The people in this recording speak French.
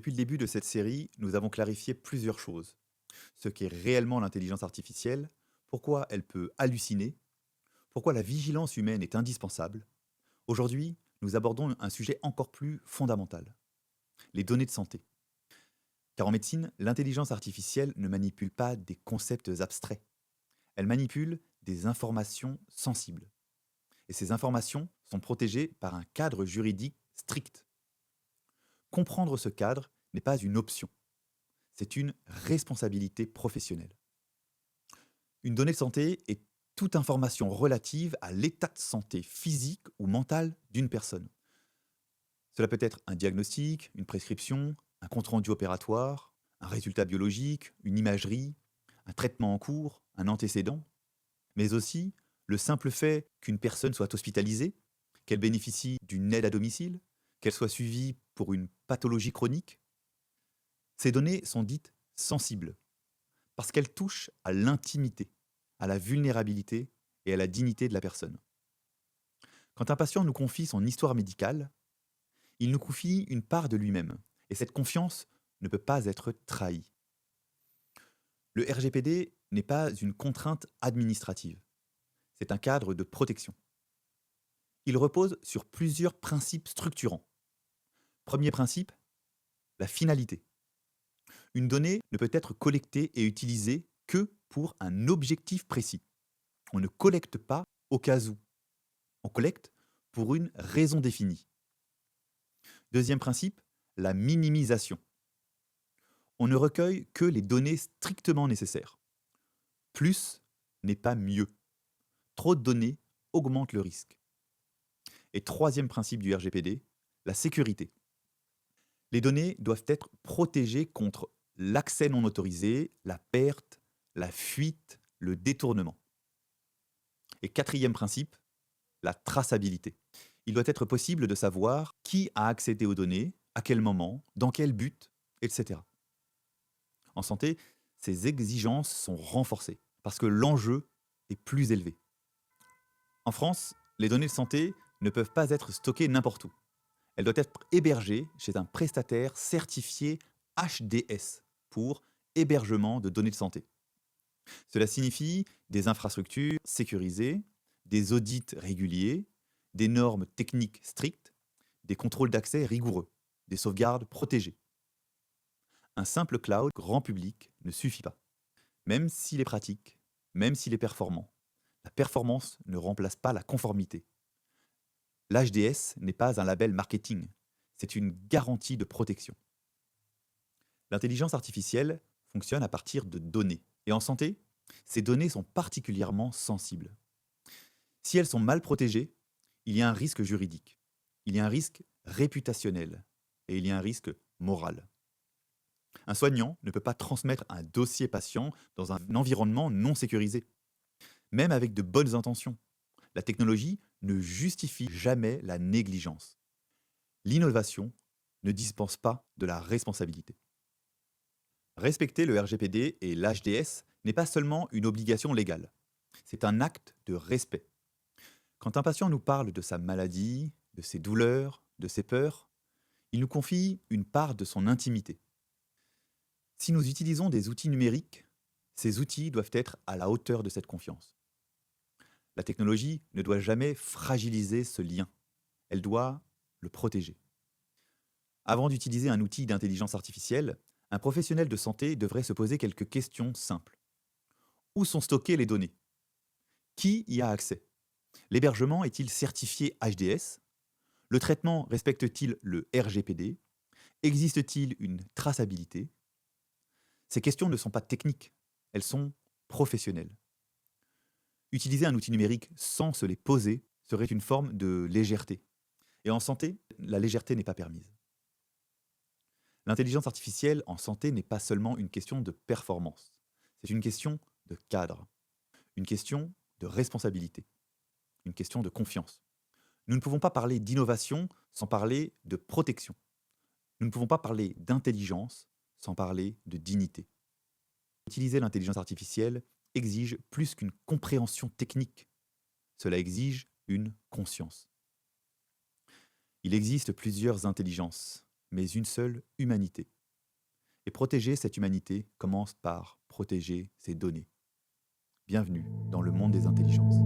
Depuis le début de cette série, nous avons clarifié plusieurs choses. Ce qu'est réellement l'intelligence artificielle, pourquoi elle peut halluciner, pourquoi la vigilance humaine est indispensable. Aujourd'hui, nous abordons un sujet encore plus fondamental, les données de santé. Car en médecine, l'intelligence artificielle ne manipule pas des concepts abstraits, elle manipule des informations sensibles. Et ces informations sont protégées par un cadre juridique strict. Comprendre ce cadre n'est pas une option, c'est une responsabilité professionnelle. Une donnée de santé est toute information relative à l'état de santé physique ou mental d'une personne. Cela peut être un diagnostic, une prescription, un compte-rendu opératoire, un résultat biologique, une imagerie, un traitement en cours, un antécédent, mais aussi le simple fait qu'une personne soit hospitalisée, qu'elle bénéficie d'une aide à domicile, qu'elle soit suivie pour une pathologie chronique. Ces données sont dites sensibles parce qu'elles touchent à l'intimité, à la vulnérabilité et à la dignité de la personne. Quand un patient nous confie son histoire médicale, il nous confie une part de lui-même, et cette confiance ne peut pas être trahie. Le RGPD n'est pas une contrainte administrative, c'est un cadre de protection. Il repose sur plusieurs principes structurants. Premier principe, la finalité. Une donnée ne peut être collectée et utilisée que pour un objectif précis. On ne collecte pas au cas où. On collecte pour une raison définie. Deuxième principe, la minimisation. On ne recueille que les données strictement nécessaires. Plus n'est pas mieux. Trop de données augmentent le risque. Et troisième principe du RGPD, la sécurité. Les données doivent être protégées contre l'accès non autorisé, la perte, la fuite, le détournement. Et quatrième principe, la traçabilité. Il doit être possible de savoir qui a accédé aux données, à quel moment, dans quel but, etc. En santé, ces exigences sont renforcées parce que l'enjeu est plus élevé. En France, les données de santé ne peuvent pas être stockées n'importe où. Elles doivent être hébergées chez un prestataire certifié HDS pour hébergement de données de santé. Cela signifie des infrastructures sécurisées, des audits réguliers, des normes techniques strictes, des contrôles d'accès rigoureux, des sauvegardes protégées. Un simple cloud grand public ne suffit pas. Même s'il est pratique, même s'il est performant, la performance ne remplace pas la conformité. L'HDS n'est pas un label marketing, c'est une garantie de protection. L'intelligence artificielle fonctionne à partir de données. Et en santé, ces données sont particulièrement sensibles. Si elles sont mal protégées, il y a un risque juridique, il y a un risque réputationnel et il y a un risque moral. Un soignant ne peut pas transmettre un dossier patient dans un environnement non sécurisé, même avec de bonnes intentions. La technologie ne justifie jamais la négligence. L'innovation ne dispense pas de la responsabilité. Respecter le RGPD et l'HDS n'est pas seulement une obligation légale, c'est un acte de respect. Quand un patient nous parle de sa maladie, de ses douleurs, de ses peurs, il nous confie une part de son intimité. Si nous utilisons des outils numériques, ces outils doivent être à la hauteur de cette confiance. La technologie ne doit jamais fragiliser ce lien, elle doit le protéger. Avant d'utiliser un outil d'intelligence artificielle, un professionnel de santé devrait se poser quelques questions simples. Où sont stockées les données? Qui y a accès? L'hébergement est-il certifié HDS? Le traitement respecte-t-il le RGPD? Existe-t-il une traçabilité? Ces questions ne sont pas techniques, elles sont professionnelles. Utiliser un outil numérique sans se les poser serait une forme de légèreté. Et en santé, la légèreté n'est pas permise. L'intelligence artificielle en santé n'est pas seulement une question de performance, c'est une question de cadre, une question de responsabilité, une question de confiance. Nous ne pouvons pas parler d'innovation sans parler de protection. Nous ne pouvons pas parler d'intelligence sans parler de dignité. Utiliser l'intelligence artificielle exige plus qu'une compréhension technique. Cela exige une conscience. Il existe plusieurs intelligences, mais une seule humanité. Et protéger cette humanité commence par protéger ses données. Bienvenue dans le monde des intelligences.